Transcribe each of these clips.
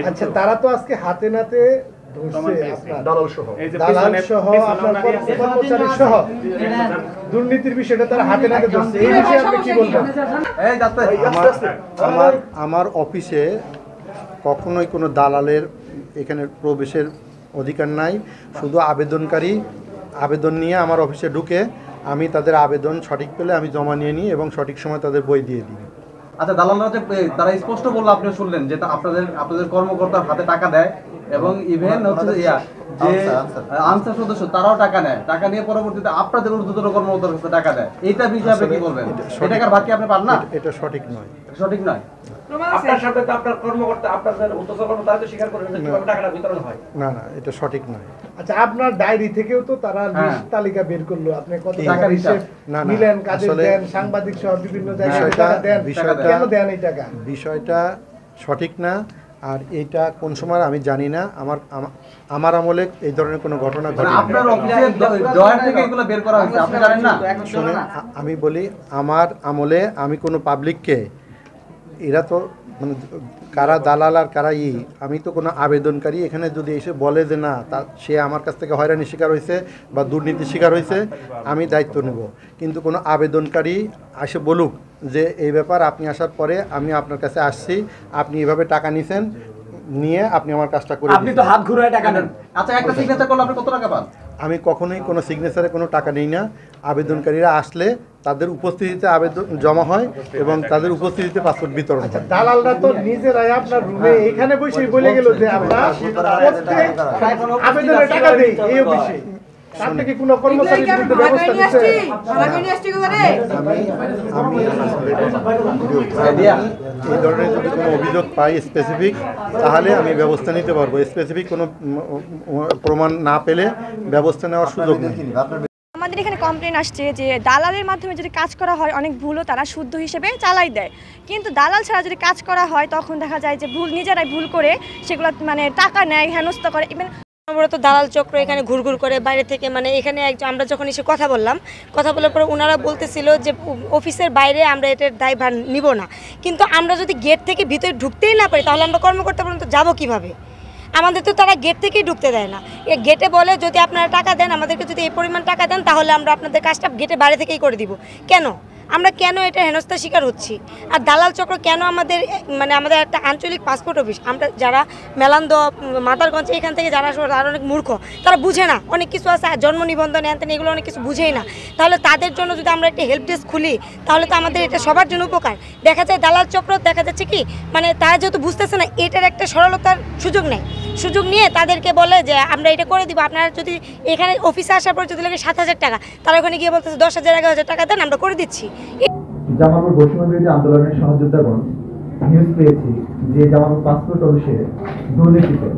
আচ্ছা, তারা তো আজকে হাতে নাতে দুর্নীতির বিষয়টা তারা হাতে নাতে ধরছে, এই বিষয়ে আপনি কি বলবেন? আমার অফিসে কখনোই কোনো দালালের এখানে প্রবেশের অধিকার নাই। শুধু আবেদনকারী আবেদন নিয়ে আমার অফিসে ঢুকে আমি তাদের আবেদন সঠিক পেলে আমি জমা নিয়ে নিই এবং সঠিক সময় তাদের বই দিয়ে দিই। আচ্ছা, দালালরা যে তারা স্পষ্ট বললো, আপনি শুনলেন যে আপনাদের কর্মকর্তার হাতে টাকা দেয় এবং ইভেন হচ্ছে যে আনসার সদস্য তারাও টাকা নেয়, টাকা নিয়ে পরবর্তীতে আপনাদের ঊর্ধ্বতন কর্মকর্তার কাছে টাকা দেয়। এইটা বিষয়ে আপনি কি বলবেন? এটাকার ভাগ কি আপনি পান না? এটা সঠিক নয়। সঠিক নয়। আপনার সাথে তো আপনার কর্মকর্তা আপনাদের ঊর্ধ্বতন কর্মকর্তা তো স্বীকার করেন যে কিভাবে টাকাটা বিতরণ হয়। না, এটা সঠিক নয়। আচ্ছা, আপনার ডায়েরি থেকেও তো তারা লিস্ট তালিকা বের করলো, আপনি কত টাকা হিসেব নিলেন, কাজে দেন, সাংবাদিক সহ বিভিন্ন জায়গায় টাকা দেন, কেন দেন এই টাকা? বিষয়টা সঠিক না। আর এইটা কোন সময় আমি জানি না। আমার আমলে এই ধরনের কোনো ঘটনা ঘটে। আপনার অফিসের ড্রয়ার থেকে এগুলো বের করা হয়েছে, আপনি জানেন না? শুনেন, আমি বলি আমার আমলে আমি কোনো পাবলিককে, এরা তো মানে কারা দালাল আর কারা আমি তো কোনো আবেদনকারী এখানে যদি এসে বলে যে না সে আমার কাছ থেকে হয়রানির শিকার হয়েছে বা দুর্নীতির শিকার হয়েছে, আমি দায়িত্ব নেব। কিন্তু কোনো আবেদনকারী এসে বলুক যে এই ব্যাপার, আপনি আসার পরে আমি আপনার কাছে আসছি, আপনি এভাবে টাকা নিছেন, নিয়ে আপনি আমার কাজটা করে, আপনি তো হাত ঘুরে টাকা নেন। আচ্ছা, একটা সিগনেচার করলে আপনি কত টাকা পান? আমি কখনোই কোনো সিগনেচারে কোনো টাকা নিই না। আবেদনকারীরা আসলে তাদের উপস্থিতিতে আবেদন জমা হয় এবং তাদের উপস্থিতিতে পাসপোর্ট বিতরণ হয়। দালালরা তো নিজেরাই আপনার রুমে এখানে বসে বলে গেল যে আমরা আবেদনের টাকা দেই এই অফিসে। তার থেকে কোনো কর্মচারীর বিরুদ্ধে ব্যবস্থা নিচ্ছে? আমি এই ধরনের যদি কোনো অভিযোগ পাই স্পেসিফিক, তাহলে আমি ব্যবস্থা নিতে পারবো। স্পেসিফিক কোনো প্রমাণ না পেলে ব্যবস্থা নেওয়ার সুযোগ নেই। আমাদের এখানে কমপ্লেন আসছে যে দালালের মাধ্যমে যদি কাজ করা হয় অনেক ভুলও তারা শুদ্ধ হিসেবে চালাই দেয়, কিন্তু দালাল ছাড়া যদি কাজ করা হয় তখন দেখা যায় যে নিজেরাই ভুল করে সেগুলো মানে টাকা নেয়, হেনস্থা করে। ইভেন অনবরত দালাল চক্র এখানে ঘুরঘুর করে বাইরে থেকে, মানে এখানে আমরা যখন এসে কথা বলার পরে ওনারা বলতেছিল যে অফিসের বাইরে আমরা এটার দায়ভার নিব না। কিন্তু আমরা যদি গেট থেকে ভিতরে ঢুকতেই না পারি তাহলে আমরা কর্মকর্তা পর্যন্ত যাবো কীভাবে? আমাদের তো তারা গেট থেকেই ঢুকতে দেয় না। গেটে বলে যদি আপনারা টাকা দেন, আমাদেরকে যদি এই পরিমাণ টাকা দেন তাহলে আমরা আপনাদের কাজটা গেটে বাইরে থেকেই করে দিব। কেন আমরা এটা হেনস্থার শিকার হচ্ছি? আর দালাল চক্র কেন আমাদের আমাদের একটা আঞ্চলিক পাসপোর্ট অফিস, আমরা যারা মেলান্দ মাদারগঞ্জ এখান থেকে যারা তারা অনেক মূর্খ, তারা বুঝে না অনেক কিছু আছে, জন্ম নিবন্ধন এনতেন এগুলো অনেক কিছু বুঝেই না। তাহলে তাদের জন্য যদি আমরা একটা হেল্প ডেস্ক খুলি তাহলে তো আমাদের এটা সবার জন্য উপকার। দেখা যায় দালাল চক্র দেখা যাচ্ছে কি তারা যেহেতু বুঝতেছে না এটার একটা সরলতার সুযোগ নেয়, সুযোগ নিয়ে তাদেরকে বলে যে আমরা এটা করে দিব, আপনারা যদি এখানে অফিসে আসার পর যদি লাগে 7,000 টাকা, তারা ওখানে গিয়ে বলতেছে 10,000 11,000 টাকা দেন আমরা করে দিচ্ছি। জামালপুর বৈষম্য বিরোধী আন্দোলনের সহযোগিতাগণ নিউজ পেয়েছি যে জামালপুর পাসপোর্ট অফিসে দুর্নীতি করে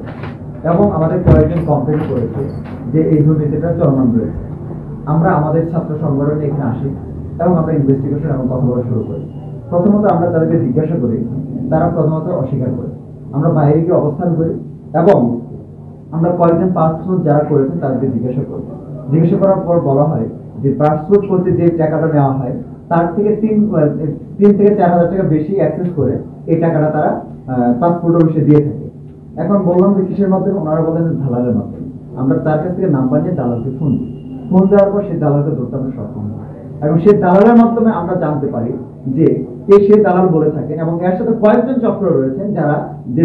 এবং আমাদের কয়েকজন কমপ্লেন করেছে যে এই দুর্নীতিটা চলমান রয়েছে। আমরা আমাদের ছাত্র সংগঠনে এখানে আসি এবং আমরা ইনভেস্টিগেশন এবং কথা বলা শুরু করি। প্রথমত আমরা তাদেরকে জিজ্ঞাসা করি, তারা প্রথমত অস্বীকার করে। আমরা বাইরে গিয়ে অবস্থান করি এবং আমরা কয়েকজন পাসপোর্ট যারা করেছেন তাদেরকে জিজ্ঞাসা করি। জিজ্ঞাসা করার পর বলা হয় যে পাসপোর্ট করতে যে টাকাটা নেওয়া হয় তার থেকে 3 থেকে 4,000 টাকা বেশি অ্যাক্সেস করে এই টাকাটা তারা পাসপোর্ট অফিসে দিয়ে থাকে। এখন বললাম যে কিসের মাধ্যমে? ওনারা বলেন যে দালালের মাধ্যমে। আমরা তার কাছ থেকে নাম্বার নিয়ে দালালকে ফোন দিই। ফোন দেওয়ার পর সেই দালালকে ধরতে আমরা সক্ষম হই এবং সেই দালালের মাধ্যমে আমরা জানতে পারি যে সেই দালাল বলে থাকেন এবং এর সাথে কয়েকজন চক্র রয়েছেন যারা যে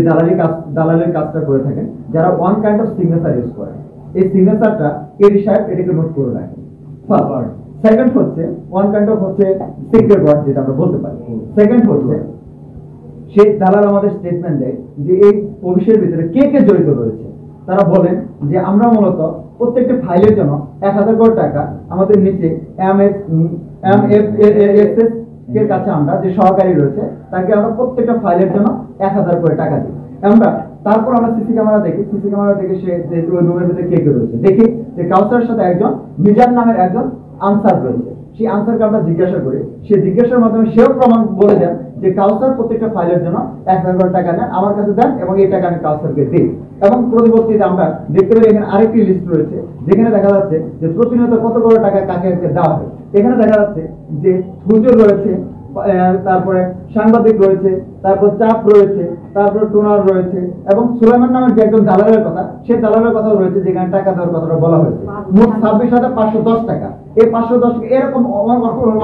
দালালের কাজটা করে থাকেন, যারা one kind of signature use করেন। এই সিগনেচারটা এডি সাহেব এটাকে নোট করে রাখেন। সেকেন্ড হচ্ছে ওয়ান কাইন্ড অফ হচ্ছে সিক্রেট ওয়ার্ড, যেটা আমরা বলতে পারি। সেকেন্ড হচ্ছে সেই দালাল আমাদের স্টেটমেন্ট দেয় যে এই অফিসের ভিতরে কে কে জড়িত রয়েছে। তারা বলেন যে আমরা মূলত প্রত্যেকটা ফাইলের জন্য 1,000 করে টাকা আমাদের নিচে MFSS এর কাছে আমরা যে সহকারী রয়েছে তাকে আমরা প্রত্যেকটা ফাইলের জন্য 1,000 করে টাকা দিই। তারপর আমরা সিসি ক্যামেরা দেখে সে ওই রুমের ভিতরে কে কে রয়েছে, দেখি যে কাউসারের সাথে একজন মিজান নামের একজন আনসার রয়েছে। সেই আনসারকে আমরা জিজ্ঞাসা করি, সে জিজ্ঞাসার মাধ্যমে সেও প্রমাণ বলে দেন যে কাউসার প্রত্যেকটা ফাইলের জন্য 1,000 করে টাকা নেন, আমার কাছে দেন এবং এই টাকা আমি কাউসারকে দিই। এবং পরবর্তীতে আমরা দেখতে পারি এখানে আরেকটি লিস্ট রয়েছে যেখানে দেখা যাচ্ছে যে প্রতিনিয়ত কত করে টাকা কাকে দেওয়া হয়। এখানে দেখা যাচ্ছে যে হুজুর রয়েছে, তারপরে সাংবাদিক রয়েছে, তারপর চাপ রয়েছে, তারপরে টোনার রয়েছে এবং সুলাইমান নামের যে একজন দালালের কথা, সেই দালালের কথাও রয়েছে যেখানে টাকা দেওয়ার কথাটা বলা হয়েছে। মোট 26,510 টাকা। এই 510 টাকা এরকম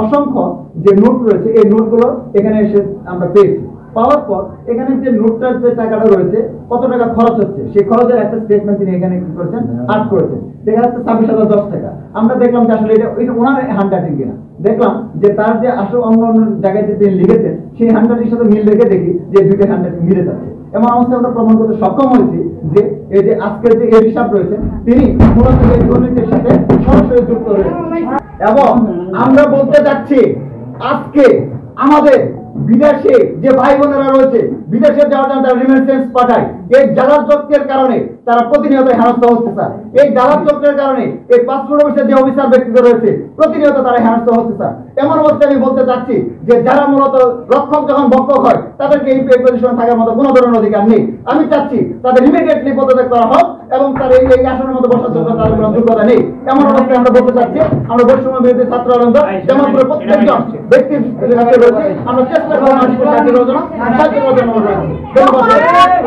অসংখ্য যে নোট রয়েছে, এই নোটগুলো এখানে এসে আমরা পেয়েছি। পাওয়ার পর এখানে যে নোটটার যে টাকাটা রয়েছে, কত টাকা খরচ হচ্ছে, সেই খরচের একটা স্টেটমেন্ট তিনি এখানে কি করেছেন, আর্ট করেছেন। দেখা যাচ্ছে 26,010 টাকা। আমরা দেখলাম যে আসলে এটা ওনার হ্যান্ড রাইটিং কিনা। দেখলাম যে তার যে আসলে অন্য অন্য জায়গায় যে তিনি লিখেছেন, সেই হ্যান্ড রাইটিংয়ের সাথে মিল রেখে দেখি যে দুইটা হ্যান্ড রাইটিং মিলে যাচ্ছে। এমন অবস্থায় আমরা প্রমাণ করতে সক্ষম হয়েছি যে এই যে আজকের যে এর হিসাব রয়েছে, তিনি মূলত এই দুর্নীতির সাথে সরাসরি যুক্ত রয়েছে। এবং আমরা বলতে চাচ্ছি, আজকে আমাদের বিদেশে যে ভাই বোনেরা রয়েছে, বিদেশে যাওয়ার জন্য তারা রিমিটেন্স পাঠায়, এই জালাল চক্রের কারণে তারা প্রতিনিয়ত হেনস্থা হচ্ছে স্যার। এই জালাল চক্রের কারণে এই পাসপোর্ট অফিসের যে অফিসার ব্যক্তিরা রয়েছে, প্রতিনিয়ত তারা হেনস্থা হচ্ছে স্যার। এমন অবস্থায় আমি বলতে চাচ্ছি যে যারা মূলত রক্ষক যখন বক্ষক হয়, তাদেরকে এই পজিশনে থাকার মতো কোনো ধরনের অধিকার নেই। আমি চাচ্ছি তাদের ইমিডিয়েটলি পদত্যাগ করা হোক এবং তার এই আসনের মতো বসার জন্য তাদের কোনো যোগ্যতা নেই। এমন অবস্থায় আমরা বলতে চাচ্ছি, আমরা বৈষম্য বিরোধী ছাত্র আন্দোলন জামালপুরের প্রত্যেকজন ব্যক্তির কাছে রয়েছে, আমরা চেষ্টা করবো মানুষকে সাহায্য করার জন্য, ধন্যবাদ।